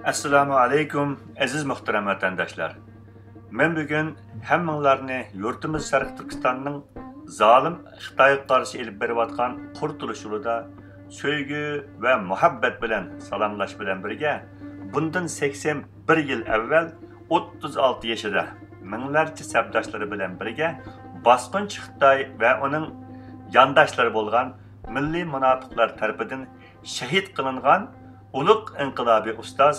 Assalamu alaykum aziz muhtaram vatandaşlar. Men bugun hammanglarni yurtimiz Sharq Turkistonning zolim Xitoyga qarshi elib berayotgan qurtulush yo'lida sevgi va muhabbat bilan salomlash bilan birga bundan 81 yil avval 36 yoshida minglarcha sabdoshlari bilan birga bosqinchi Xitoy va uning yondoshlari bo'lgan milliy munofiqlar tarafidan shahid qilingan ulug' inqilobiy ustoz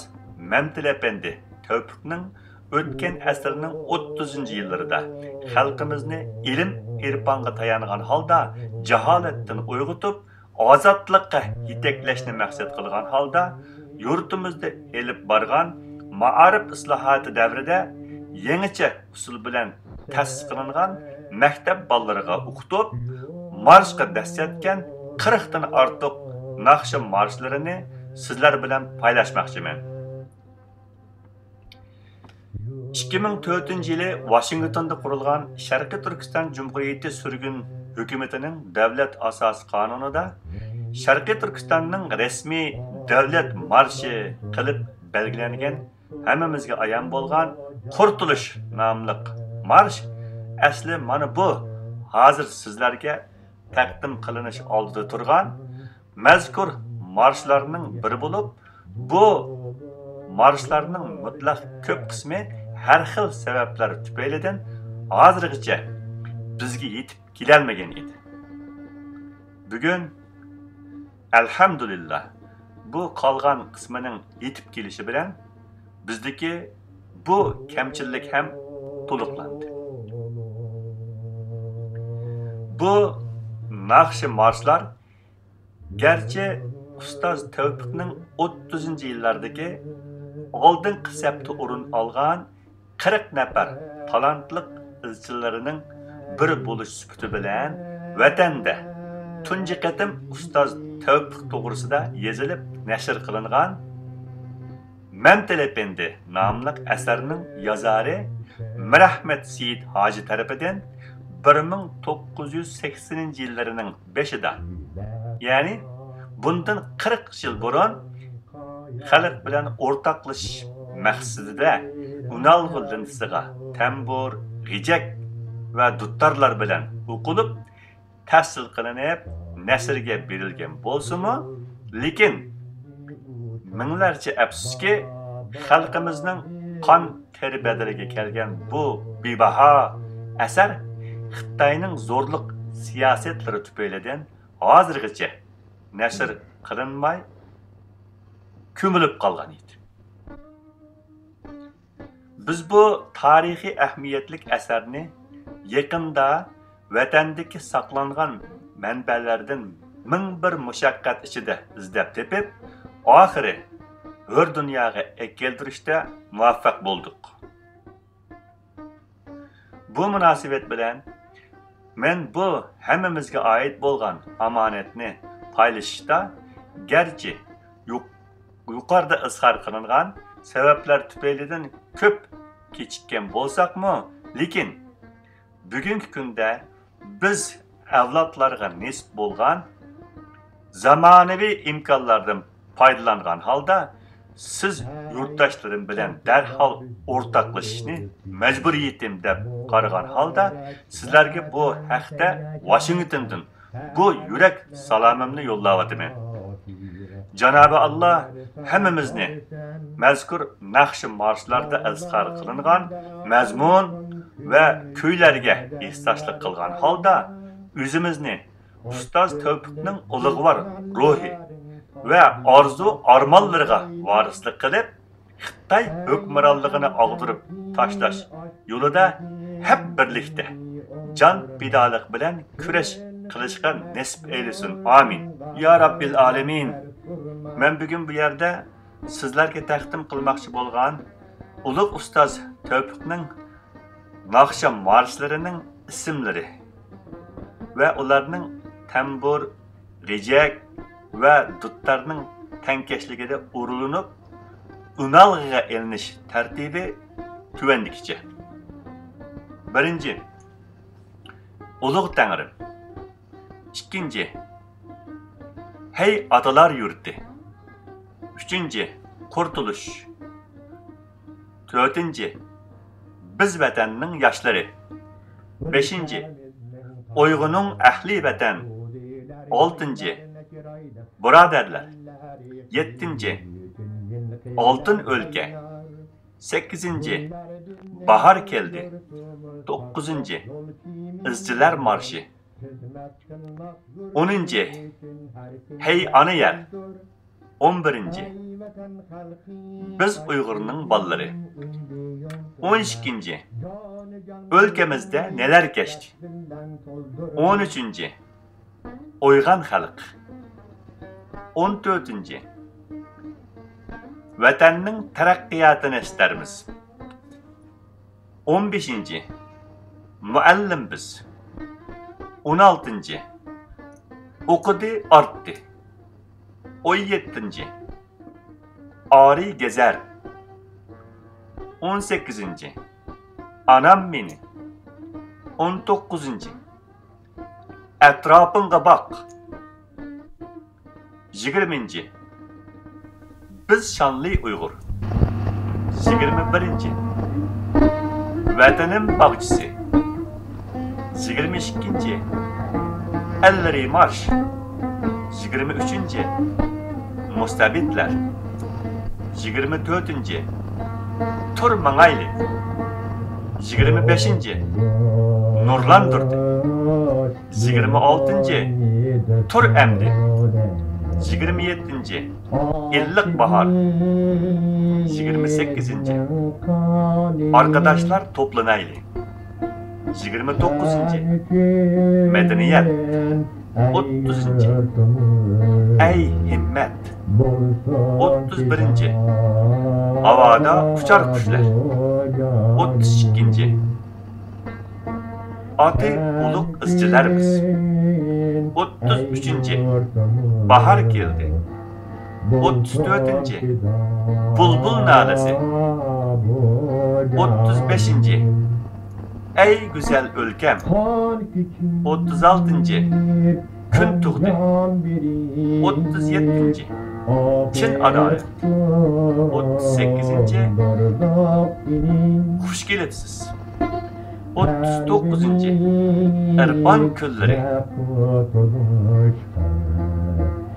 Mamtil Efendi Tevfikning o'tgan asrning 30-yillarida xalqimizni ilm irfonga tayangan holda jaholatdan uyg'otib, ozodlikqa yetaklashni maqsad qilgan holda yurtimizda elib borgan ma'arif islohoti davrida yangicha usul bilan ta'sis qilingan maktab bolalariga o'qitib, marshga dashatgan 40 dan ortiq naqshi marshlarini sizlar bilan paylaşmoqchiman. 2004-yili Washingtonda qurilgan Sharqiy Turkiston Jumhuriyati surgun hukumatining davlat asos qonunida Sharqiy Turkistonning rasmiy davlat marshi qilib belgilangan hammamizga ayon bo'lgan Qurtulush nomli marsh asli mana bu hozir sizlarga taqdim qilinish oldida turgan mazkur marshlarning biri bo'lib, bu marshlarning mutlaq ko'p qismi har xil sabablar tufaylidan hozirgacha bizga yetib kelolmagan edi. Bugun alhamdulillah bu qolgan qismining yetib kelishi bilan bizdagi bu kamchilik ham to'liqlandi. Bu naqshi marshlar garchi ustoz Tevfikning 30-yillardagi oldingi safda o'rin olgan 40 nafar talantli izchillarining biri bo'lish sifati bilan vatanda tunji qatim ustoz Tevfik to'g'risida yozilib nashr qilingan Mamtil Efendi nomli asarning yozari Mirahmat Seyid Hoji tarafidan 1980-yillarining 5'ida, ya'ni bundan 40 yil burun xalq bilan o'rtoqlashish maqsadida Unalg'u linsiga tambur, g'ijak va duttarlar bilan o'qilib, tahsil qilinib, nasrga berilgan bo'lsa-mu, lekin minglarcha afsuski xalqimizning qon teri badaliga kelgan bu bebaho asar Xitoyning zo'rliq siyosatlari tufaylidan hozirgacha nashr qilinmay ko'milib qolgan edi. Biz bu tarixiy ahamiyatli asarni yaqinda vatandagi saqlangan manbalardan ming bir mushaqqat ichida izlab tepib, oxiri hur dunyoga keltirishda muvaffaq bo'ldik. Bu munosabat bilan men bu hammamizga oid bo'lgan omonatni paylaşışda gerçi yukarıda ızhar kılınan sebepler tüpeyliğinden köp keçikken bolsak mı? Lekin bugünkü günde biz evlatlarga nisp bolgan zamanevi imkanlardan faydalangan halda siz yurttaşlarım bilen derhal ortaklaşışını mecburiyetim dep qaragan halda sizlerge bu haqda Washington'dan bu yürek salamımni yo'llayapman. Cenab-ı Allah hammamizni mazkur naqshi marshlarda izhor qilingan mazmun va kuylarga eslashlik qilgan holda o'zimizni ustoz Tevfikning ulug'vor ruhi va orzu armonlariga varislik qilib, Xitoy hukmronligini og'dirib tashlash yo'lida hep birlikda jon fidolik bilan kurash qilishga nasib eylesin. Amin. Ya Rabbil Alemin. Men bugün bu yerde sizlarga taqdim qilmoqchi bo'lgan ulug' ustoz Tevfikning naqsha marshlarining ismlari va ularning tambur, g'ijak va duttarning tankashligida urulinib, unalg'iga elinish tartibi tuvandikicha. Birinchi, ulug' Tangrim. İkinci, hey atalar yurti. Üçüncü, Kurtuluş. 4. Biz vatanning yoshlari. 5. Uyg'unning ahli vatan. 6. Birodarlar. 7. Oltin o'lka. 8. Bahar keldi. 9. İzciler marşı. 10. Hey ana yer. 11. Biz Uyg'urning ballari. 12. Ülkemizde neler geçti? 13. Uygan halk. 14. Vatanning taraqqiyotini istermiz. 15. Muallim biz. 16. Okudu arttı. 17. Ari gezer. 18. Anam beni. 19. Etrafınga bak. 20. Biz şanlı Uygur. 21. Vatanım bağcısı. 22. Elleri marş. 23. Mustabitler. 24. Tur mangaylı. 25. Nurlandırdı. 26. Tur emdi. 27. İllik bahar. 28. Arkadaşlar toplanaylı. 29. Medeniyet. 30. Ey himmet. 31. Havada uçar kuşlar. 32. Adı uluk izcilerimiz. 33. Bahar geldi. 34. Bulbul nalesi. 35. Ey güzel ülkem. 36. Gün tuğdu. 37. Çin adalet. 38. Hoş gelipsiz. 39. Irpan külleri.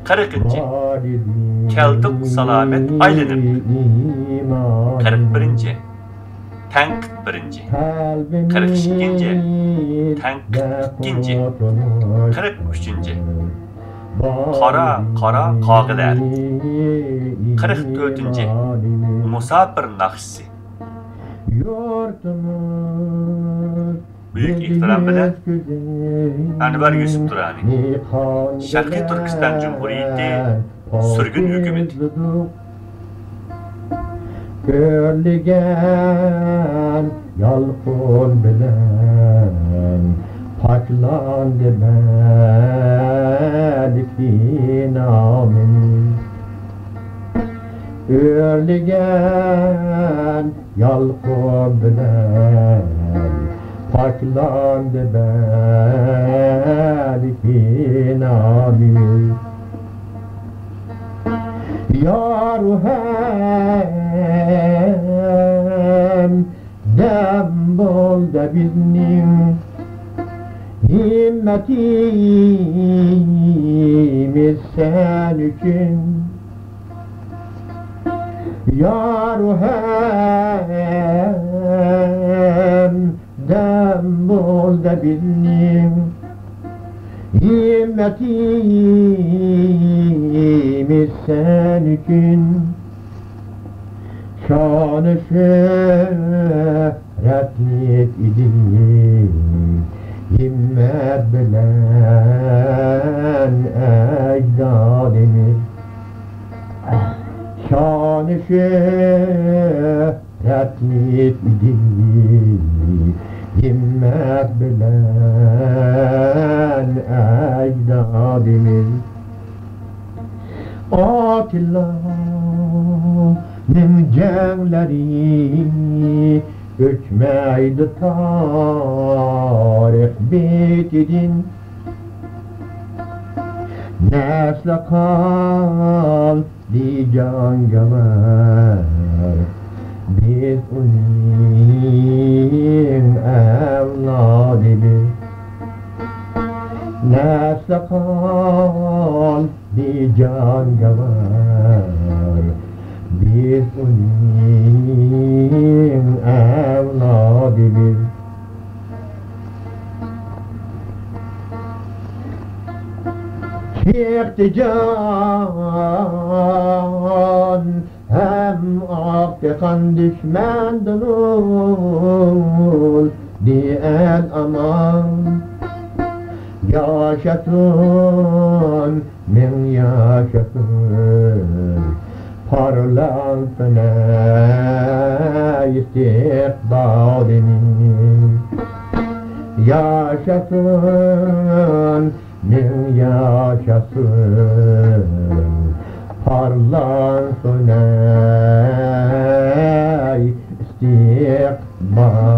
40. Keldik salamet aylanıp. 41. Tank 1. 42. Tank 2. 43. Kara kağılar. 44. Musafir nakşisi. Büyük ihtiram bilen Anvar Yusuf Durani. Şarkı Türkistan Cumhuriyeti sürgün hükümeti. Körligen yalkın bilen paklandı belki namin. Körligen yalkın bilen paklandı belki namin. Ya ruhem dem bol da bizim himmetimiz sen için. Ya ruhem dem bol da bizim himmetimiz sen için. Şan-ı şöhretlik idi himmet bilen ecdadimiz. Şan-ı şöhretlik idi himmet bilen ecdadimiz. Atilla'nın cemleri göçmeydi tarih bitidin. Nesle di jangavar biz uning evladidir. Nesakal di jangavar biz uning evladidir. Çıktı can hem aktikan düşmandan ol diyen aman yaşasın min yaşasın parlansın istikbalinin yaşasın min yaşasın parlansın istikbalinin.